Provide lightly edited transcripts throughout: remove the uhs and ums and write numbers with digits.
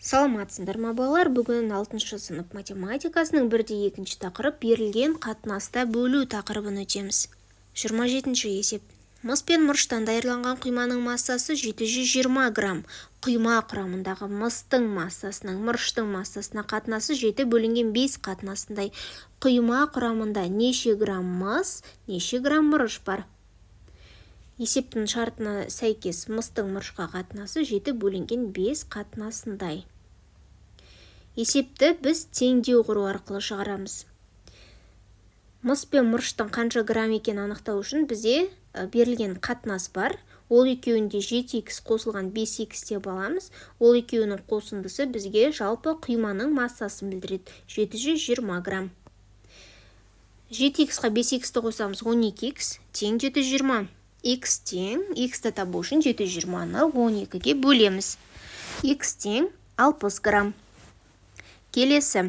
Саламатсыңдар ма балалар? Бүгін 6 сынып математикасының 1-2 тақырып берілген қатынаста бөлу тақырыбын өтеміз. 27 есеп. Мыс пен мырыштан дайырланған құйманың массасы 720 грамм. Құйма құрамындағы мыстың массасының мырыштың массасына қатынасы 7 бөлінген 5 қатынасындай. Құйма құрамында неше грамм мыс, неше грамм мырыш бар? Есептің шартына сәйкес мыстың мырышқа қатынасы 7 бөлінген 5 қатынасындай. Есепті біз теңдеу құру арқылы шығарамыз. Мыс пен мырыштың қанша грамм екенін анықтау үшін бізде берілген қатынас бар. Ол екеуінде 7х қосылған 5х деп аламыз. Ол екеуінің қосындысы бізге жалпы құйманың массасын білдіреді. 720 грамм. 7х-қа 5х-ті қосамыз, 12х тең 720. Х тең, х-ті табу үшін 720-ны 12-ге бөлеміз. Х тең 60 грамм. Келесі,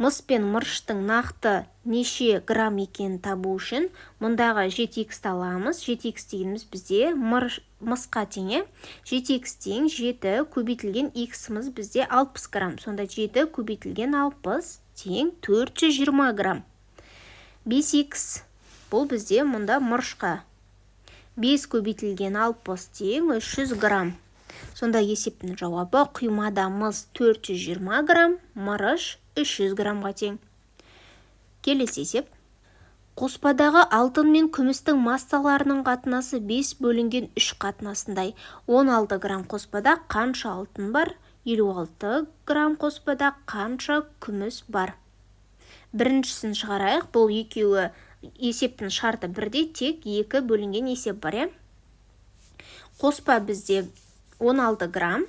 мыс пен мырыштың нақты неше грамм екенін табу үшін мұндағы 7х-ті аламыз. 7х дегеніміз бізде мысқа тең. 7х тең 7 көбейтілген х-мыз бізде 60 грамм. Сонда 7 көбейтілген 60 тең 420 грамм. 5х бұл бізде мұнда мырышқа. 5 көбейтілген 60 тең 300 грамм. Сонда есептің жауабы құймада мыс 420 грамм, мырыш 300 граммға тең. Келесі есеп. Қоспадағы алтын мен күмістің массаларының қатынасы 5 бөлінген 3 қатынасындай. 16 грамм қоспада қанша алтын бар? 56 грамм қоспада қанша күміс бар? Біріншісін шығарайық. Бұл екеуі есептің шарты бірде, тек 2 бөлінген есеп бар. Қоспа бізде 16 грамм.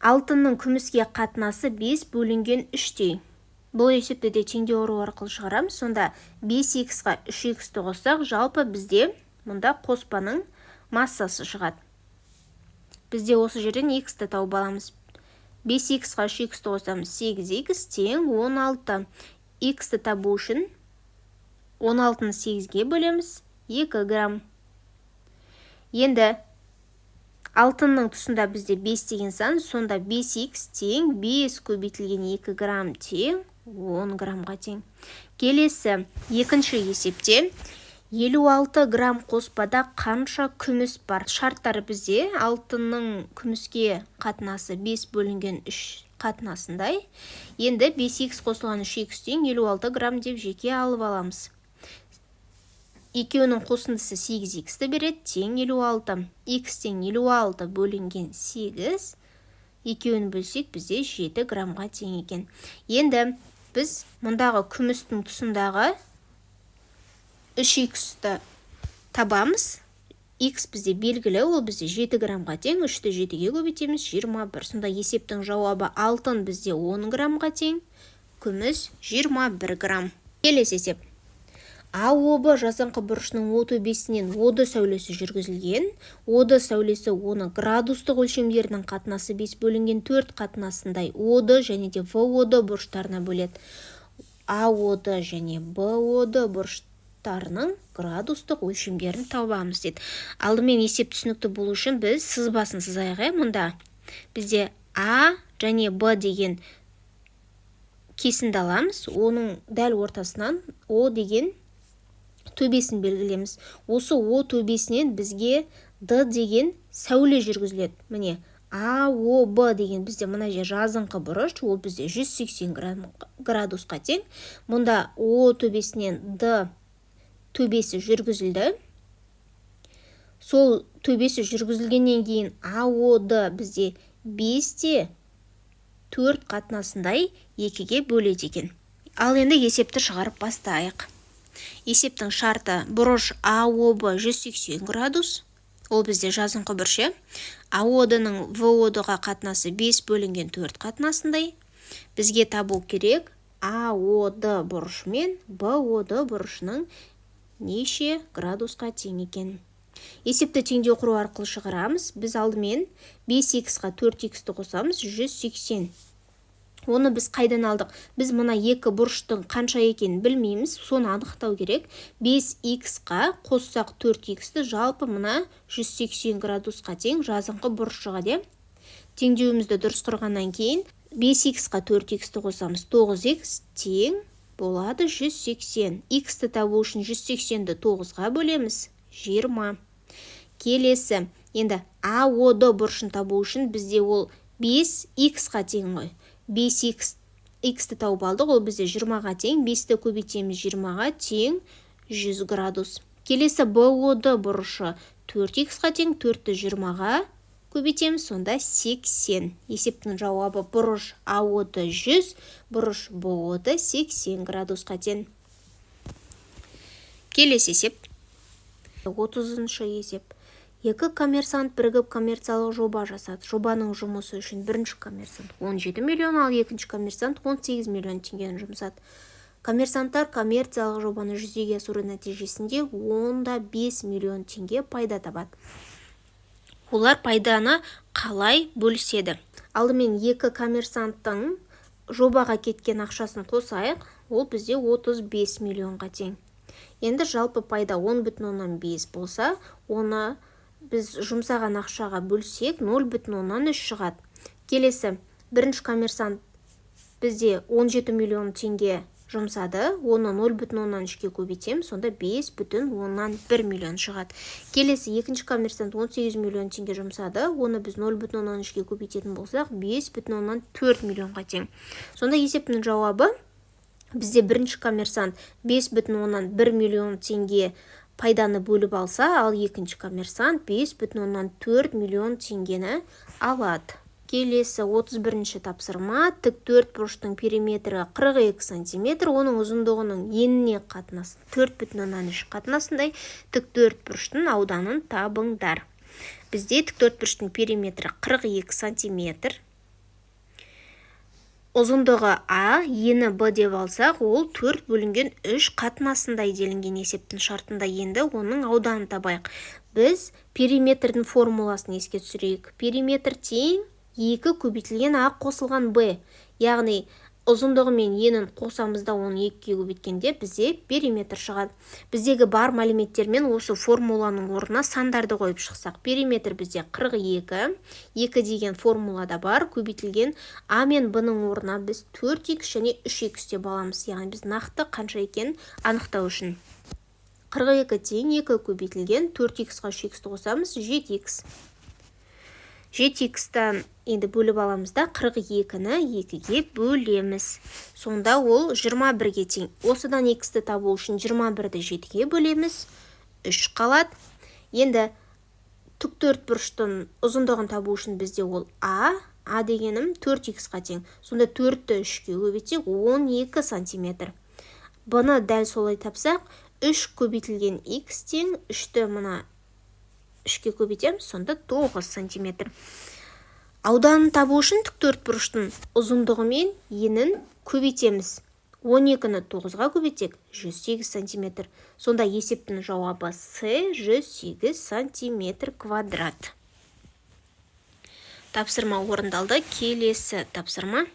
Алтынның күміске қатынасы 5 бөлінген 3-тей. Бұл есепті де теңдеу құру арқылы шығарамыз. Сонда 5х-ға 3х-ті қоссақ, жалпы бізде мұнда қоспаның массасы шығады. Бізде осы жерден х-ті тауып аламыз. 5х-ға 3х-ті қосамыз, 8х тең 16. Х-ті табу үшін 16-ны 8-ге бөлеміз, 2 грамм. Енді алтынның тұсында бізде 5 деген сан, сонда 5х тең 5 көбейтілген 2 грамм тең 10 граммға тең. Келесі, екінші есепте 56 грамм қоспада қанша күміс бар? Шарттары бізде алтынның күміске қатынасы 5 бөлінген 3 қатынасындай. Енді 5х қосылған 3х тең 56 грамм деп жеке алып аламыз. Екеуінің қосындысы 8х-ті береді, тең 56. Х тең 56 бөлінген 8. Екеуін бөлсек бізде 7 граммға тең екен. Енді біз мұндағы күмістің тұсындағы 3х-ті табамыз. Х бізде белгілі, ол бізде 7 граммға тең. 3-ті 7-ге көбейтеміз, 21. Сонда есептің жауабы алтын бізде 10 граммға тең, күміс 21 грамм. Келесі есеп. АОБ жазыңқы бұрышының О төбесінен ОД сәулесі жүргізілген. ОД сәулесі оны градустық өлшемдерінің қатынасы 5 бөлінген 4 қатынасындай ОД және де ВОД бұрыштарына бөледі. АОД және БОД бұрыштарының градустық өлшемдерін табамыз дейді. Алдымен есеп түсінікті болу үшін біз сызбасын сызайық. Мұнда бізде А және Б деген кесінді аламыз. Оның дәл ортасынан О деген төбесін белгілеміз. Осы О төбесінен бізге Д деген сәуле жүргізіледі. Міне, АОБ деген бізде мына жер жазыңқы бұрыш, ол бізде 180 градусқа тең. Мұнда О төбесінен Д төбесі жүргізілді. Сол төбесі жүргізілгеннен кейін АОД бізде 5-те 4 қатынасындай 2-ге бөледі екен. Ал енді есепті шығарып бастайық. Есептің шарты бұрыш АОБ 180 градус. Ол бізде жазыңқы бұрыш. АОД-ның ВОД-ға қатынасы 5 бөлінген 4 қатынасындай. Бізге табу керек АОД бұрышы мен БОД бұрышының неше градусқа тең екен. Есепті теңдеу құру арқылы шығарамыз. Біз алдымен 5х-ға 4х-ті қосамыз, 180. Оны біз қайдан алдық? Біз мұна екі бұрыштың қанша екенін білмейміз, соны анықтау керек. 5х-қа қоссақ 4х-ті жалпы мұна 180 градусқа тең жазыңқы бұрыш шығады. теңдеуімізді дұрыс құрғаннан кейін 5х-қа 4х-ті қосамыз. 9х тең болады 180. Х-ті табу үшін 180-ді 9-ға бөлеміз. 20. Келесі, енді АОД бұрышын табу үшін бізде ол 5х-қа тең ғой. 5х-ті тауып алдық, ол бізде 20-ға тең. 5-ті көбейтеміз 20-ға тең 100 градус. Келесі БОД бұрышы 4х-қа тең, 4-ті 20-ға көбейтеміз, сонда 80. Есептің жауабы бұрыш АОД 100, бұрыш БОД 80 градусқа тең. Келесі есеп. 30-шы есеп. Екі коммерсант бірігіп коммерциялық жоба жасады. Жобаның жұмысы үшін бірінші коммерсант 17 миллион, ал екінші коммерсант 18 миллион теңгені жұмсады. Коммерсанттар коммерциялық жобаны жүзеге асыру нәтижесінде 5 миллион теңге пайда табады. Олар пайданы қалай бөліседі? Алдымен екі коммерсанттың жобаға кеткен ақшасын қосайық, ол бізде 35 миллионға тең. Енді жалпы пайда 10,5 болса, оны біз жұмсаған ақшаға бөлсек 0,3 шығады. Келесі, бірінші коммерсант бізде 17 миллион теңге жұмсады, оны 0,3-ке көбейтеміз, сонда 5,1 миллион шығады. Келесі, екінші коммерсант 18 миллион теңге жұмсады, оны біз 0,3-ке көбейтетін болсақ, 5,4 миллионға тең. Сонда есептің жауабы бізде бірінші коммерсант 5,1 миллион теңге пайданы бөліп алса, ал екінші коммерсант 5,4 миллион теңгені алады. Келесі 31-ші тапсырма. Тік төртбұрыштың периметрі 42 см, оның ұзындығының еніне қатынасы 4,3 қатынасындай тік төртбұрыштың ауданын табыңдар. Бізде тік төртбұрыштың периметрі 42 см. Ұзындығы А, ені Б деп алсақ, ол 4 бөлінген 3 қатынасындай делінген есептің шартында. Енді оның ауданын табайық. Біз периметрдің формуласын еске түсірейік. Периметр тең 2 көбейтілген А қосылған Б. Яғни ұзындығы мен енін қосамызда оны 2-ге көбейткенде бізде периметр шығады. Біздегі бар мәліметтермен осы формуланың орнына сандарды қойып шықсақ, периметр бізде 42, 2 деген формулада бар, көбейтілген А мен Б-ның орнына біз 4х және 3х деп аламыз. Яғни біз нақты қанша екенін анықтау үшін 42 тең 2 көбейтілген 4х-ға 3х-ті қосамыз, 7х. 7х-тан енді бөліп аламыз да 42-ні 2-ге бөлеміз. Сонда ол 21-ге тең. Осыдан х-ті табу үшін 21-ді 7-ге бөлеміз, 3 қалады. Енді тік төртбұрыштың ұзындығын табу үшін бізде ол А дегенім 4х-қа тең. Сонда 4-ті 3-ге көбейтсек 12 см. Бұны дәл солай тапсақ, 3 көбейтілген х тең 3-ті мына 3-ке көбейтеміз, сонда 9 см. Ауданын табу үшін тік төртбұрыштың ұзындығы мен енін көбейтеміз. 12-ні 9-ға көбейтсек 108 см. Сонда есептің жауабы С 108 см квадрат. Тапсырма орындалды. Келесі тапсырма.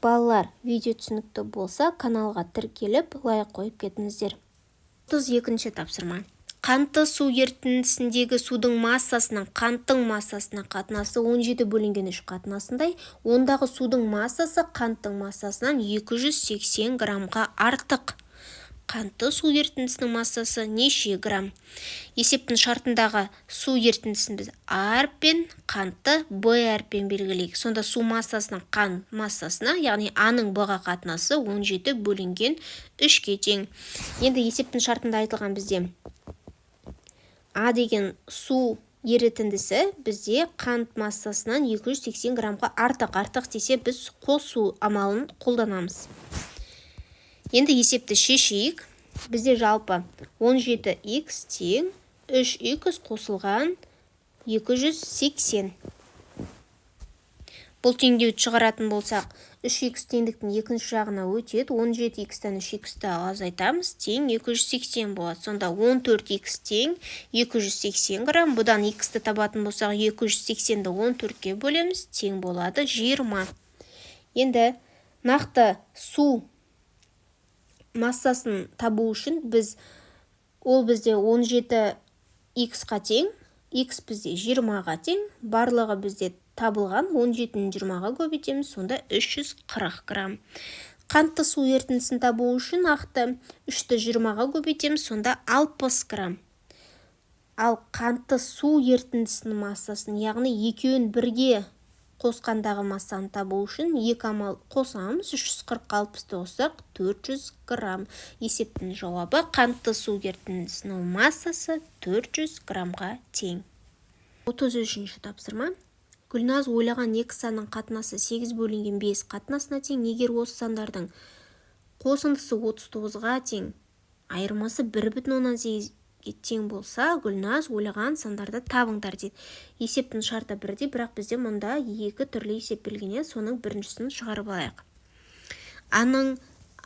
Балалар, видео түсінікті болса, каналға тіркеліп, лайк қойып кетіңіздер. 32-ші тапсырма. Қанты су ерітіндісіндегі судың массасының қанттың массасына қатынасы 17 бөлінген 3 қатынасындай, ондағы судың массасы қанттың массасынан 280 граммға артық. Қанты су ерітіндісінің массасы неше грамм? Есептің шартындағы су ерітіндісін біз А әріппен, қантты Б әріппен белгілейік. Сонда су массасының қант массасына, яғни Аның Б-ға қатынасы 17 бөлінген 3-ке тең. Енді есептің шартында айтылған бізде А деген су ерітіндісі бізде қант массасынан 280 граммға артық десе біз қосу амалын қолданамыз. Енді есепті шешейік. Бізде жалпы 17х тең 3х қосылған 280. Бұл теңдеуді шығаратын болсақ, 3х теңдіктің екінші жағына өтеді. 17х-тан 3х-ті азайтамыз, тең 280 болады. Сонда 14х тең 280 грамм. Бұдан х-ті табатын болсақ, 280-ді 14-ке бөлеміз, тең болады 20. Енді нақты су массасын табу үшін ол бізде 17х-қа тең, х бізде 20-ға тең, барлығы бізде табылған 17-ні 20-ға көбейтеміз, сонда 340 грамм. Қантты су ерітіндісін табу үшін ақты 3-ті 20-ға көбейтеміз, сонда 60 грамм. Ал қантты су ерітіндісінің массасын, яғни екеуін бірге қосқандағы массаны табу үшін екі амал қосамыз. 340 60-ты қоссақ 400 грамм. Есептің жауабы қантты су ерітіндісінің массасы 400 граммға тең. 33-ші тапсырма. Гүлназ ойлаған екі санның қатынасы 8 бөлінген 5 қатынасына тең. Егер осы сандардың қосындысы 39-ға тең, айырмасы 1,8 тең болса, Гүлназ ойлаған сандарды табыңдар дейді. Есептің шарты бірдей, бірақ бізде мұнда екі түрлі есеп берілген, соның біріншісін шығарып алайық. Аның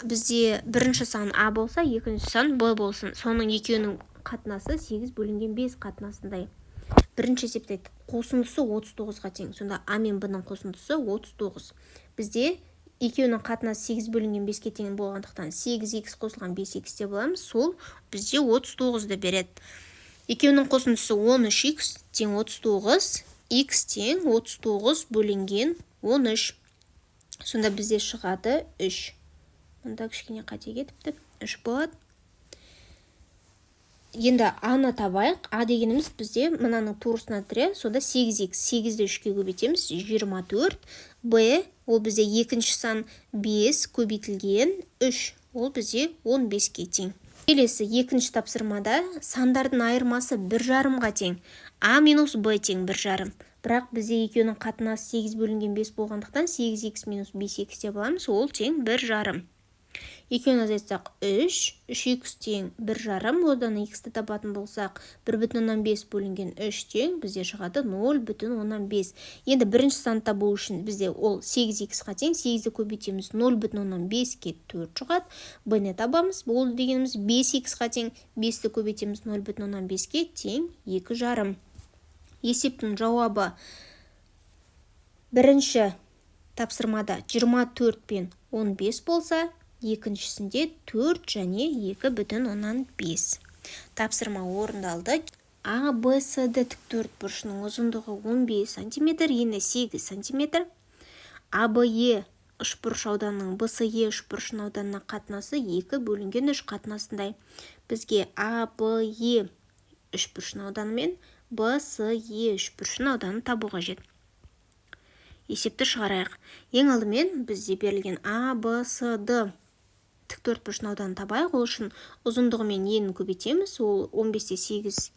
бізде бірінші сан А болса, екінші сан Б болсын. Соның екеуінің қатынасы 8 бөлінген 5 қатынасындай. Бірінші есепте қосындысы 39-ға тең. Сонда А мен Б-ның қосындысы 39. Бізде екеуінің қатынасы 8 бөлінген 5-ке тең болғандықтан 8х қосылған 5х те боламыз. Сол бізде 39-ды береді. Екеуінің қосындысы 13х тең 39, х тең 39 бөлінген 13. Сонда бізде шығады 3. Мұнда кішкене қате кетіпті. 3 болады. Енді аны табайық. А дегеніміз бізде мынаның турысына тіре, сонда 8х. 8-ді 3-ке көбейтеміз, 24. Б, ол бізде екінші сан 5 көбейтілген 3. Ол бізде 15-ке тең. Келесі екінші тапсырмада сандардың айырмасы 1,5-ға тең. А минус Б тең 1,5. Бірақ бізде екеуінің қатынасы 8 бөлінген 5 болғандықтан 8х минус 5х те боламыз, ол тең 1,5. Екеуін азайтсақ 3, 3х тең 1,5, одан х-ті табатын болсақ 1,5 бөлінген 3 тең, бізде шығады 0,5. Енді бірінші сан табу үшін бізде ол 8х-ға тең, 8-ді көбейтеміз 0,5-ке 4 шығады. Б-не табамыз, бұл дегеніміз 5х-ға тең, 5-ді көбейтеміз 0,5-ке тең 2,5. Есептің жауабы бірінші тапсырмада 24 пен 15 болса, екіншісінде 4 және 2,5. Тапсырма орындалды. А, Б, С, Д тіктөртбұрышының ұзындығы 15 см, ені 8 см. А, Б, Е үшбұрыш ауданының Б, С, Е үшбұрышының ауданына қатынасы 2 бөлінген 3 қатынасындай. Бізге А, Б, Е үшбұрышының ауданы мен Б, С, Е үшбұрышының ауданын табу қажет. Есепті шығарайық. Ең алдымен бізде берілген А, Б, С, Д тіктөртбұрышының ауданын табайық. Ол үшін ұзындығы мен енін көбейтеміз. Ол 15-те 8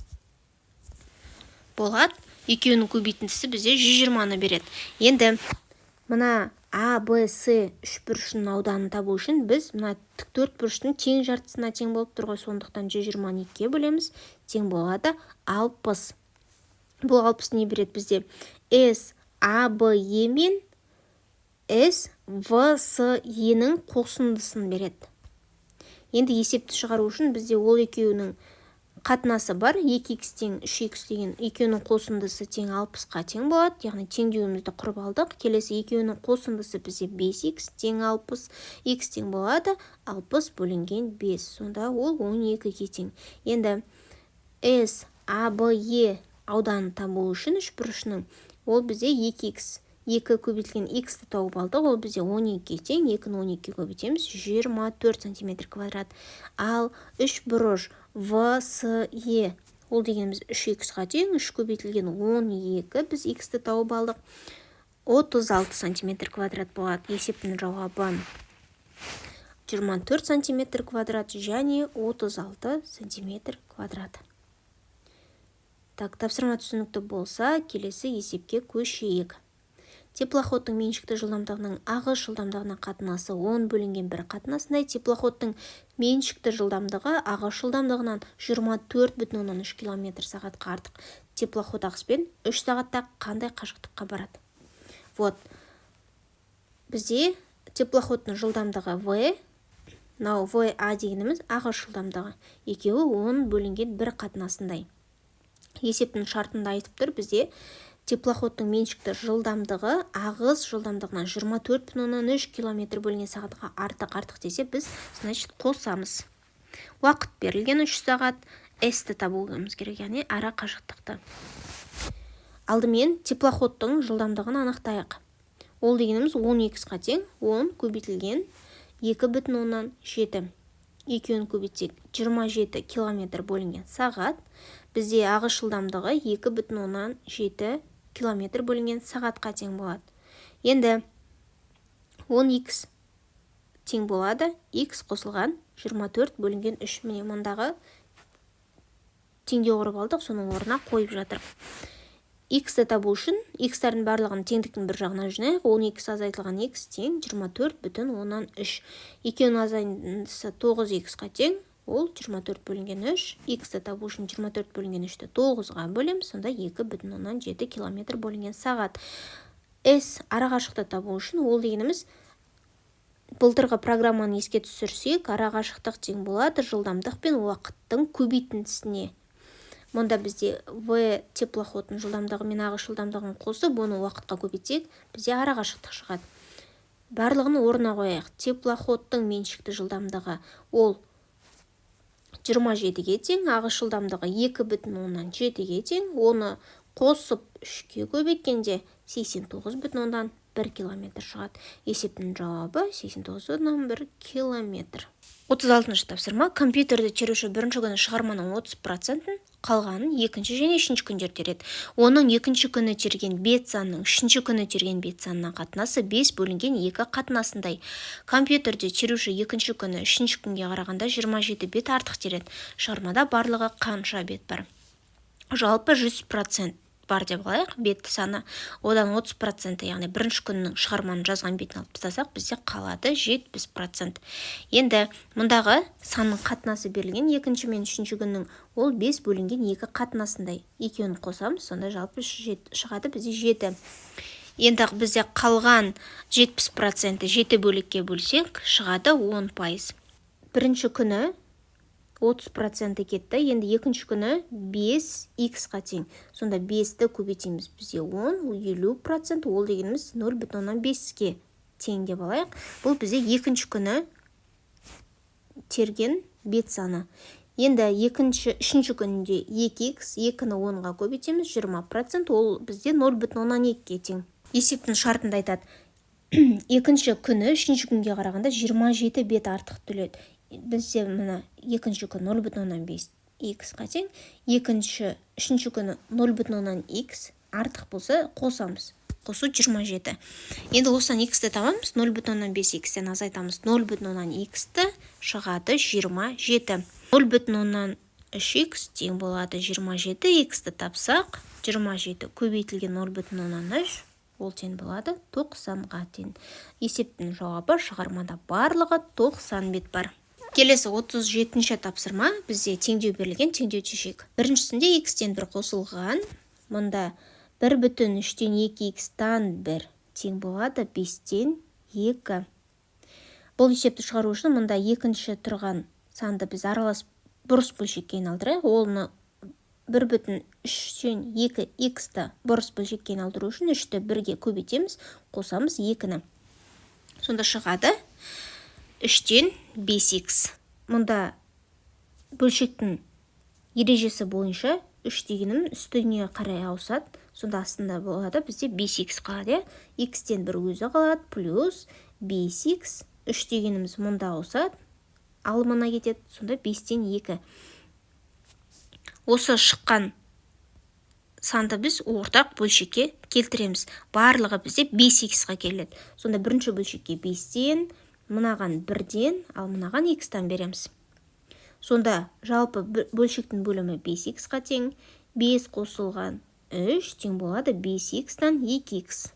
болады. Екеуінің көбейтіндісі бізде 120-ны береді. Енді мына А, Б, С үшбұрышының ауданын табу үшін біз мына тіктөртбұрыштың тең жартысына тең болып тұрған, сондықтан 120-ны 2-ге бөлеміз. Тең болады 60. Бұл 60 не береді бізде? С, А, Б, Е мен С, В, С, Е-нің қосындысын береді. Енді есепті шығару үшін бізде ол екеуінің қатынасы бар. 2х тең 3х деген екеуінің қосындысы тең 60-қа тең болады. Яғни теңдеуімізді құрып алдық. Келесі екеуінің қосындысы бізде 5х тең 60. Х тең болады 60 бөлінген 5. Сонда ол 12-ге тең. Енді С, А, Б, Е ауданын табу үшін үшбұрышының ол бізде 2х. 2 көбейтілген х-ті тауып алдық, ол бізде 12-ге тең, 2-ні 12-ге көбейтеміз, 24 см квадрат. Ал үшбұрыш В, С, Е, ол дегеніміз 3х-ға тең, 3 көбейтілген 12, біз х-ті тауып алдық, 36 см квадрат болады. Есептің жауабы 24 см квадрат және 36 см квадрат. Тапсырма түсінікті болса, келесі есепке көшейік. Теплоходтың меншікті жылдамдығының ағыс жылдамдығына қатынасы 10 бөлінген 1 қатынасындай. Теплоходтың меншікті жылдамдығы ағыс жылдамдығынан 24,3 км сағатқа артық. Теплоход ағыспен 3 сағатта қандай қашықтыққа барады? Вот. Бізде теплоходтың жылдамдығы В, мынау ВА дегеніміз ағыс жылдамдығы. Екеуі 10 бөлінген 1 қатынасындай. Есептің шартында айтып тұр, бізде теплоходтың меншікті жылдамдығы ағыс жылдамдығынан 24,3 км бөлінген сағатқа артық десе, біз, значит, қосамыз. Уақыт берілген 3 сағат, S-ті табуымыз керек, яғни ара қашықтықты. Алдымен теплоходтың жылдамдығын анықтайық. Ол дегеніміз 10х-қа тең, 10 көбейтілген 2,7. Екеуін көбейтсек 27 км бөлінген сағат. Бізде ағыс жылдамдығы 2,7 км бөлінген сағатқа тең болады. Енді 10х тең болады, х қосылған 24 бөлінген 3. Міне мұндағы теңдеу құрып алдық, соның орнына қойып жатыр. Х-ті табу үшін х-тардың барлығын теңдіктің бір жағына жинайық. 10х азайтылған х тең 24,3. Екеуінің азайындысы 9х-қа тең, ол 24 бөлінген 3. Х-ті табу үшін 24 бөлінген 3-ті 9-ға бөлем, сонда 2,7 км бөлінген сағат. С арақашықты табу үшін ол дегеніміз былтырғы программаны еске түсірсек, арақашықтық тең болады жылдамдық пен уақыттың көбейтіндісіне. Мұнда бізде В теплоходтың жылдамдығы мен ағыс жылдамдығын қосып, оны уақытқа көбейтсек, бізде арақашықтық шығады. Барлығын орнына қояйық. Теплоходтың меншікті жылдамдығы ол 27-ге тең, ағыс жылдамдығы 2,7-ге тең, оны қосып 3-ке көбейткенде 89,1 км шығады. Есептің жауабы 89,1 км. 36-шы тапсырма. Компьютерді теруші бірінші күні шығарманың 30%-ін, қалғанын екінші және үшінші күндер тереді. Оның екінші күні терген бет санының үшінші күні терген бет санына қатынасы 5 бөлінген 2 қатынасындай. Компьютерде теруші екінші күні үшінші күнге қарағанда 27 бет артық тереді. Шығармада барлығы қанша бет бар? Жалпы 100% бар деп алайық, бет саны. Одан 30%, яғни бірінші күннің шығарманың жазған бетін алып тастасақ, бізде қалады 70%. Енді мұндағы санның қатынасы берілген, екінші мен үшінші күннің ол 5 бөлінген 2 қатынасындай. Екеуін қосамыз, сонда жалпы шығады бізде 7. Енді бізде қалған 70% 7 бөлікке бөлсек, шығады 10%. Бірінші күні 30% кетті, енді екінші күні 5х-қа тең. Сонда 5-ті көбейтеміз, бізде 10, 50%, ол дегеніміз 0,5-ке тең деп алайық. Бұл бізде екінші күні терген бет саны. Енді үшінші күнінде 2х, 2-ні 10-ға көбейтеміз, 20%, ол бізде 0,2-ке тең. Есептің шартында айтады. Екінші күні үшінші күнге қарағанда 27 бет артық төледі. Бізде мұна екінші күн 0,5х-қа тең, үшінші күні 0,х артық болса қосамыз. Қосу 27. Енді осыдан х-ті табамыз, 0,5х-тен азайтамыз 0,х-ті, шығады 27. 0,3х тең болады 27, х-ті тапсақ, 27 көбейтілген 0,3, ол тең болады 90-ға тең. Есептің жауабы шығармада барлығы 90 бет бар. Келесі 37-ші тапсырма, бізде теңдеу берілген, теңдеу шешейік. Біріншісінде х-тен 1 қосылған, мұнда 1,3-тен 2х-тан 1 тең болады 5-тен 2. Бұл есепті шығару үшін мұнда екінші тұрған санды біз аралас бұрыс бөлшекке айналдырайық. Оны 1,3-тен 2х-ті бұрыс бөлшекке айналдыру үшін 3-ті 1-ге көбейтеміз, қосамыз 2-ні. Сонда шығады 3-тен 5х. Мұнда бөлшектің ережесі бойынша 3 дегенім үстіне қарай ауысады. Сонда астында болады бізде 5х қалады. Х-тен 1 өзі қалады, плюс 5х. 3 дегеніміз мұнда ауысады. Ал мұна кетеді. Сонда 5-тен 2. Осы шыққан санды біз ортақ бөлшекке келтіреміз. Барлығы бізде 5х-ға келеді. Сонда бірінші бөлшекке 5-тен, мұнаған 1-ден, ал мұнаған х-тан береміз. Сонда жалпы бөлшектің бөлімі 5х-қа тең, 5 қосылған 3 тең болады 5х-тан 2х.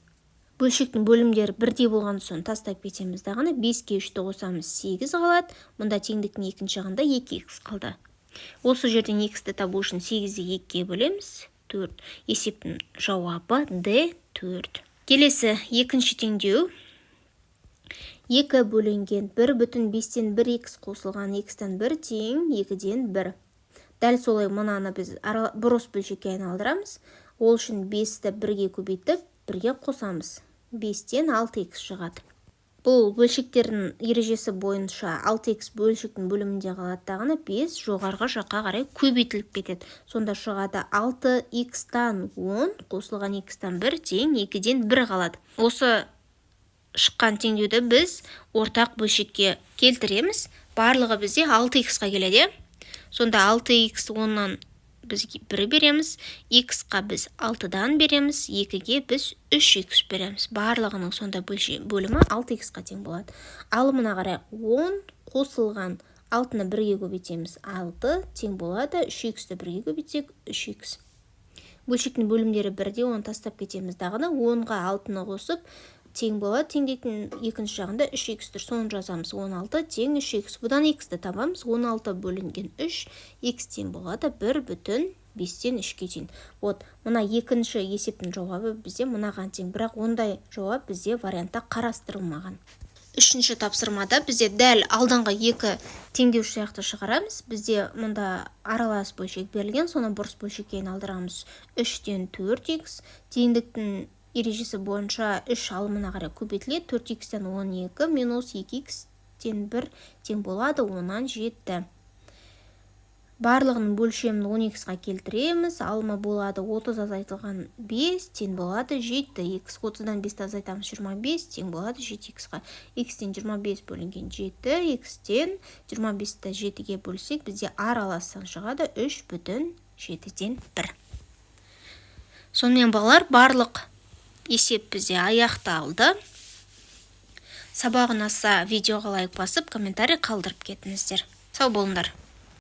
Бөлшектің бөлімдері бірдей болған соң тастап кетеміз дағыны, 5-ке 3-ті қосамыз 8 қалады, мұнда теңдіктің екінші жағында 2х қалды. Осы жерден х-ті табу үшін 8-ді 2-ке бөлеміз, 4. Есептің жауабы D 4. Келесі екінші теңдеу. 2 бөлінген 1,5-тен 1х қосылған х-тан 1 тең 2-ден 1. Дәл солай мұнаны біз бұрыс бөлшекке айналдырамыз. Ол үшін 5-ті 1-ге көбейтіп, 1-ге қосамыз. 5-тен 6х шығады. Бұл бөлшектердің ережесі бойынша 6х бөлшектің бөлімінде қалады дағыны 5 жоғарғы жаққа қарай көбейтіліп кетеді. Сонда шығады 6х-тан 10 қосылған х-тан 1 тең 2-ден 1 қалады. Осы шыққан теңдеуді біз ортақ бөлшекке келтіреміз. Барлығы бізде 6х-қа келеді. Сонда 6х 10-нан біз 1 береміз, х-қа біз 6-дан береміз, 2-ге біз 3х береміз. Барлығының сонда бөлімі 6х-қа тең болады. Ал мына қарай 10 қосылған 6-ны 1-ге көбейтеміз, 6 тең болады, 3х-ті 1-ге көбейтсек 3х. Бөлшектің бөлімдері 1-де 10 тастап кетеміз дағыны, 10-ға 6-ны қосып тең болады. Теңдейтін екінші жағында 3х тұр, соны жазамыз. 16 тең 3х. Бұдан х-ті табамыз. 16 бөлінген 3, х тең болады 1,5-тен 3-ке тең. Вот, мына екінші есептің жауабы бізде мынаған тең, бірақ ондай жауап бізде вариантта қарастырылмаған. Үшінші тапсырмада бізде дәл алдыңғы екі теңдеуіш сияқты шығарамыз. Бізде мұнда аралас бөлшек берілген, соны бұрыс бөлшекке айналдырамыз. 3-тен 4х, теңдіктің ережесі бойынша 3 алымына қарай көбейтіледі. 4х-тен 12 минус 2х-тен 1 тең болады 10-нан 7. Барлығының бөлшемін 10х-ға келтіреміз. Алымы болады 30 азайтылған 5 тең болады 7. Х 30-дан 5-ті азайтамыз 25 тең болады 7х-ға. Х-тен 25 бөлінген 7, х-тен 25-ті 7-ге бөлсек, бізде аралас сан шығады 3,7-ден 1. Сонымен балалар, барлық есеп бізде аяқталды. Сабақ ұнаса видеоға лайк басып, комментарий қалдырып кетіңіздер. Сау болыңдар.